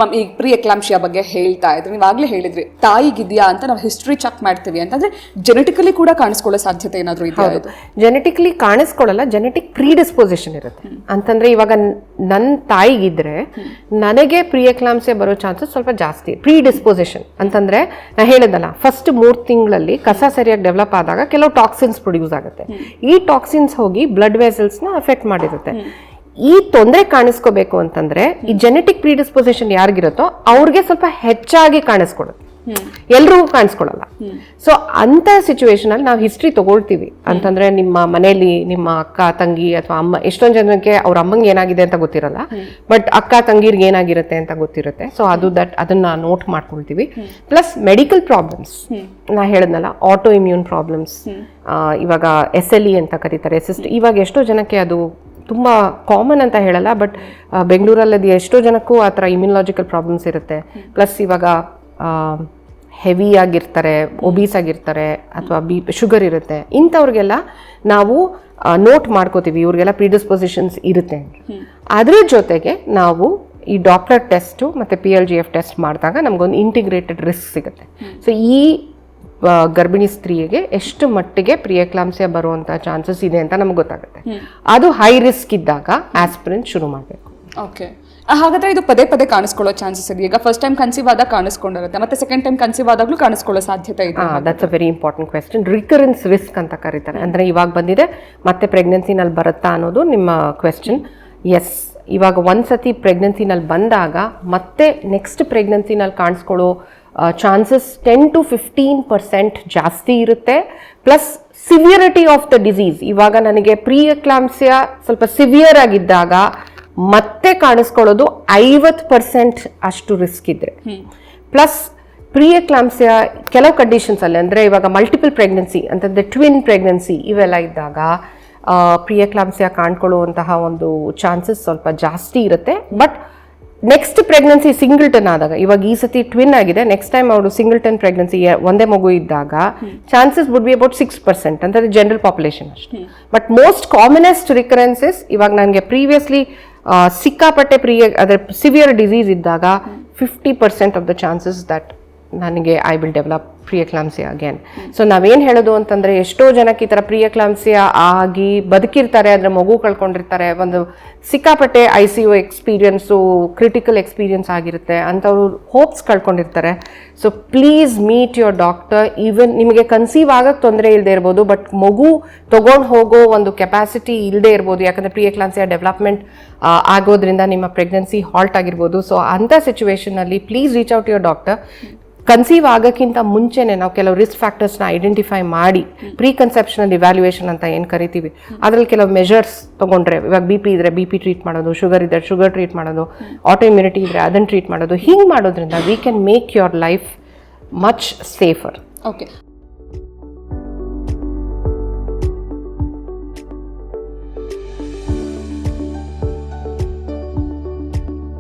Ma'am ಈಗ pre ಎಕ್ಲಾಂಶಿಯಾ ಬಗ್ಗೆ ಹೇಳ್ತಾ ಇದ್ರಿ, ನೀವಾಗಲೇ ಹೇಳಿದ್ರಿ ತಾಯಿಗಿದೆಯಾ ಅಂತ ನಾವು ಹಿಸ್ಟ್ರಿ ಚೆಕ್ ಮಾಡ್ತೀವಿ ಅಂತಂದ್ರೆ ಜೆನೆಟಿಕಲಿ ಕೂಡ ಕಾಣಿಸ್ಕೊಳ್ಳೋ ಸಾಧ್ಯತೆ ಏನಾದರೂ ಇದೆಯಾ? ಜೆನೆಟಿಕಲಿ ಕಾಣಿಸ್ಕೊಳ್ಳಲ್ಲ, ಜೆನೆಟಿಕ್ ಪ್ರೀಡಿಸ್ಪೋಸಿಷನ್ ಇರುತ್ತೆ. ಅಂತಂದ್ರೆ ಇವಾಗ ನನ್ನ ತಾಯಿಗಿದ್ರೆ ನನಗೆ ಪ್ರೀ ಎಕ್ಲಾಂಪ್ಸಿಯಾ ಬರೋ ಚಾನ್ಸಸ್ ಸ್ವಲ್ಪ ಜಾಸ್ತಿ. ಪ್ರೀಡಿಸ್ಪೋಸಿಷನ್ ಅಂತಂದ್ರೆ ನಾ ಹೇಳಿದಲ್ಲ, ಫಸ್ಟ್ 3 ತಿಂಗಳಲ್ಲಿ ಕಸ ಸರಿಯಾಗಿ ಡೆವಲಪ್ ಆದಾಗ ಕೆಲವು ಟಾಕ್ಸಿನ್ಸ್ ಪ್ರೊಡ್ಯೂಸ್ ಆಗುತ್ತೆ. ಈ ಟಾಕ್ಸಿನ್ಸ್ ಹೋಗಿ ಬ್ಲಡ್ ವೆಸಲ್ಸ್ ನ ಅಫೆಕ್ಟ್ ಮಾಡಿರುತ್ತೆ. ಈ ತೊಂದರೆ ಕಾಣಿಸ್ಕೋಬೇಕು ಅಂತಂದ್ರೆ ಈ ಜೆನೆಟಿಕ್ ಪ್ರೀಡಿಸ್ಪೋಸಿಷನ್ ಯಾರಿಗಿರುತ್ತೋ ಅವ್ರಿಗೆ ಸ್ವಲ್ಪ ಹೆಚ್ಚಾಗಿ ಕಾಣಿಸ್ಕೊಡುತ್ತೆ, ಎಲ್ರಿಗೂ ಕಾಣಿಸ್ಕೊಳಲ್ಲ. ಸೊ ಅಂತ ಸಿಚುವೇಶನ್ ಅಲ್ಲಿ ನಾವು ಹಿಸ್ಟ್ರಿ ತಗೊಳ್ತೀವಿ. ಅಂತಂದ್ರೆ ನಿಮ್ಮ ಮನೆಯಲ್ಲಿ ನಿಮ್ಮ ಅಕ್ಕ ತಂಗಿ ಅಥವಾ ಅಮ್ಮ, ಎಷ್ಟೊಂದು ಜನಕ್ಕೆ ಅವ್ರ ಅಮ್ಮಂಗೆ ಏನಾಗಿದೆ ಅಂತ ಗೊತ್ತಿರಲ್ಲ, ಬಟ್ ಅಕ್ಕ ತಂಗಿರ್ಗೆ ಏನಾಗಿರುತ್ತೆ ಅಂತ ಗೊತ್ತಿರುತ್ತೆ. ಸೊ ಅದನ್ನ ನೋಟ್ ಮಾಡ್ಕೊಳ್ತೀವಿ. ಪ್ಲಸ್ ಮೆಡಿಕಲ್ ಪ್ರಾಬ್ಲಮ್ಸ್, ನಾ ಹೇಳಿದ್ನಲ್ಲ, ಆಟೋ ಇಮ್ಯೂನ್ ಪ್ರಾಬ್ಲಮ್ಸ್, ಇವಾಗ SLE ಅಂತ ಕರೀತಾರೆ, ಇವಾಗ ಎಷ್ಟೋ ಜನಕ್ಕೆ ಅದು ತುಂಬ ಕಾಮನ್ ಅಂತ ಹೇಳಲ್ಲ, ಬಟ್ ಬೆಂಗಳೂರಲ್ಲಿ ಎಷ್ಟೋ ಜನಕ್ಕೂ ಆ ಥರ ಇಮ್ಯುನಾಲಜಿಕಲ್ ಪ್ರಾಬ್ಲಮ್ಸ್ ಇರುತ್ತೆ. ಪ್ಲಸ್ ಇವಾಗ ಹೆವಿ ಆಗಿರ್ತಾರೆ, ಒಬೀಸ್ ಆಗಿರ್ತಾರೆ, ಅಥವಾ ಶುಗರ್ ಇರುತ್ತೆ. ಇಂಥವ್ರಿಗೆಲ್ಲ ನಾವು ನೋಟ್ ಮಾಡ್ಕೋತೀವಿ, ಇವ್ರಿಗೆಲ್ಲ ಪ್ರಿಡಿಸ್ಪೊಸಿಷನ್ಸ್ ಇರುತ್ತೆ. ಅದ್ರ ಜೊತೆಗೆ ನಾವು ಈ ಡಾಪ್ಲರ್ ಟೆಸ್ಟು ಮತ್ತು PLGF ಟೆಸ್ಟ್ ಮಾಡಿದಾಗ ನಮಗೊಂದು ಇಂಟಿಗ್ರೇಟೆಡ್ ರಿಸ್ಕ್ ಸಿಗುತ್ತೆ. ಸೊ ಈ ಗರ್ಭಿಣಿ ಸ್ತ್ರೀಗೆ ಎಷ್ಟು ಮಟ್ಟಿಗೆ ಪ್ರೀ ಎಕ್ಲಾಂಪ್ಸಿಯಾ ಬರುವಂಥ ಚಾನ್ಸಸ್ ಇದೆ ಅಂತ ನಮ್ಗೆ ಗೊತ್ತಾಗುತ್ತೆ. ಅದು ಹೈ ರಿಸ್ಕ್ ಇದ್ದಾಗ ಆಸ್ಪಿರಿನ್ ಶುರು ಮಾಡಬೇಕು. ಓಕೆ, ಹಾಗಾದ್ರೆ ಇದು ಪದೇ ಪದೇ ಕಾಣಿಸ್ಕೊಳ್ಳೋ ಚಾನ್ಸಸ್ ಇದೆ. ಈಗ ಫಸ್ಟ್ ಟೈಮ್ ಕನ್ಸೀವ್ ಆದಾಗ ಕಾಣಿಸ್ಕೊಂಡಿರುತ್ತೆ, ಮತ್ತೆ ಸೆಕೆಂಡ್ ಟೈಮ್ ಕನ್ಸೀವ್ ಆದಾಗಲೂ ಕಾಣಿಸ್ಕೊಳ್ಳೋ ಸಾಧ್ಯತೆ ಇದೆ. That's a very important question. Recurrence risk ಅಂತ ಕರೀತಾರೆ. ಅಂದರೆ ಇವಾಗ ಬಂದಿದೆ ಮತ್ತೆ ಪ್ರೆಗ್ನೆನ್ಸಿನಲ್ಲಿ ಬರುತ್ತಾ ಅನ್ನೋದು ನಿಮ್ಮ ಕ್ವೆಶ್ಚನ್. ಎಸ್, ಇವಾಗ ಒಂದ್ಸತಿ ಪ್ರೆಗ್ನೆನ್ಸಿನಲ್ಲಿ ಬಂದಾಗ ಮತ್ತೆ ನೆಕ್ಸ್ಟ್ ಪ್ರೆಗ್ನೆನ್ಸಿನಲ್ಲಿ ಕಾಣಿಸ್ಕೊಳ್ಳೋ ಚಾನ್ಸಸ್ 10 to 15% ಜಾಸ್ತಿ ಇರುತ್ತೆ. Plus severity of the disease, ಇವಾಗ ನನಗೆ ಪ್ರೀ ಎಕ್ಲಾಂಪ್ಸಿಯಾ ಸ್ವಲ್ಪ ಸಿವಿಯರ್ ಆಗಿದ್ದಾಗ ಮತ್ತೆ ಕಾಣಿಸ್ಕೊಳ್ಳೋದು 50% ಅಷ್ಟು ರಿಸ್ಕ್ ಇದ್ರೆ. ಪ್ಲಸ್ ಪ್ರೀ ಎಕ್ಲಾಂಪ್ಸಿಯಾ ಕೆಲವು ಕಂಡೀಷನ್ಸ್ ಅಲ್ಲಿ, ಅಂದರೆ ಇವಾಗ ಮಲ್ಟಿಪಲ್ ಪ್ರೆಗ್ನೆನ್ಸಿ ಅಂತಂದ್ರೆ ಟ್ವಿನ್ ಪ್ರೆಗ್ನೆನ್ಸಿ ಇವೆಲ್ಲ ಇದ್ದಾಗ ಪ್ರೀ ಎಕ್ಲಾಂಪ್ಸಿಯಾ ಕಾಣ್ಕೊಳ್ಳುವಂತಹ ಒಂದು ಚಾನ್ಸಸ್ ಸ್ವಲ್ಪ ಜಾಸ್ತಿ ಇರುತ್ತೆ. ಬಟ್ ನೆಕ್ಸ್ಟ್ ಪ್ರೆಗ್ನೆನ್ಸಿ ಸಿಂಗಲ್ಟನ್ ಆದಾಗ, ಇವಾಗ ಈ ಸತಿ ಟ್ವಿನ್ ಆಗಿದೆ, ನೆಕ್ಸ್ಟ್ ಟೈಮ್ ಅವರು ಸಿಂಗಲ್ಟನ್ ಪ್ರೆಗ್ನೆನ್ಸಿ ಒಂದೇ ಮಗು ಇದ್ದಾಗ ಚಾನ್ಸಸ್ ವುಡ್ ಬಿ ಅಬೌಟ್ 6% ಅಂತಂದ್ರೆ ಜನರಲ್ ಪಾಪ್ಯುಲೇಷನ್ ಅಷ್ಟು. ಬಟ್ ಮೋಸ್ಟ್ ಕಾಮನೆಸ್ಟ್ ರಿಕರೆನ್ಸಸ್ ಇವಾಗ ನನಗೆ ಪ್ರೀವಿಯಸ್ಲಿ ಸಿಕ್ಕಾಪಟ್ಟೆ ಅದರ ಸಿವಿಯರ್ ಡಿಸೀಸ್ ಇದ್ದಾಗ 50% ಆಫ್ ದ ಚಾನ್ಸಸ್ ದಟ್ ನನಗೆ I will develop pre eclampsia again. So ನಾವೇನು ಹೇಳೋದು ಅಂತಂದರೆ, ಎಷ್ಟೋ ಜನಕ್ಕೆ ಈ ಥರ ಪ್ರೀ ಎಕ್ಲಾಂಪ್ಸಿಯಾ ಆಗಿ ಬದುಕಿರ್ತಾರೆ, ಅದರ ಮಗು ಕಳ್ಕೊಂಡಿರ್ತಾರೆ, ಒಂದು ಸಿಕ್ಕಾಪಟ್ಟೆ ICU ಎಕ್ಸ್ಪೀರಿಯನ್ಸು, ಕ್ರಿಟಿಕಲ್ ಎಕ್ಸ್ಪೀರಿಯನ್ಸ್ ಆಗಿರುತ್ತೆ, ಅಂಥವ್ರು ಹೋಪ್ಸ್ ಕಳ್ಕೊಂಡಿರ್ತಾರೆ. So please meet your doctor. Even ನಿಮಗೆ ಕನ್ಸೀವ್ ಆಗಕ್ಕೆ ತೊಂದರೆ ಇಲ್ಲದೆ ಇರ್ಬೋದು, ಬಟ್ ಮಗು ತೊಗೊಂಡು ಹೋಗೋ ಒಂದು ಕೆಪಾಸಿಟಿ ಇಲ್ಲದೆ ಇರ್ಬೋದು, ಯಾಕಂದರೆ ಪ್ರೀ ಎಕ್ಲಾಂಪ್ಸಿಯಾ ಡೆವಲಪ್ಮೆಂಟ್ ಆಗೋದ್ರಿಂದ ನಿಮ್ಮ ಪ್ರೆಗ್ನೆನ್ಸಿ ಹಾಲ್ಟ್ ಆಗಿರ್ಬೋದು. ಸೊ ಅಂಥ ಸಿಚುವೇಷನಲ್ಲಿ please reach out your doctor. Conceive ಆಗೋಕ್ಕಿಂತ ಮುಂಚೆನೆ ನಾವು ಕೆಲವು ರಿಸ್ಕ್ ಫ್ಯಾಕ್ಟರ್ಸ್ನ ಐಡೆಂಟಿಫೈ ಮಾಡಿ, ಪ್ರೀ ಕನ್ಸೆಪ್ಷನಲ್ ಇವ್ಯಾಲ್ಯೂಯೇಷನ್ ಅಂತ ಏನು ಕರಿತೀವಿ, ಅದರಲ್ಲಿ ಕೆಲವು ಮೆಷರ್ಸ್ ತೊಗೊಂಡ್ರೆ, ಇವಾಗ BP ಇದ್ರೆ BP ಟ್ರೀಟ್ ಮಾಡೋದು, ಶುಗರ್ ಇದ್ರೆ ಶುಗರ್ ಟ್ರೀಟ್ ಮಾಡೋದು, ಆಟೋ ಇಮ್ಯುನಿಟಿ ಇದ್ರೆ ಅದನ್ನು ಟ್ರೀಟ್ ಮಾಡೋದು, ಹಿಂಗೆ ಮಾಡೋದ್ರಿಂದ we can make your life much safer. Okay.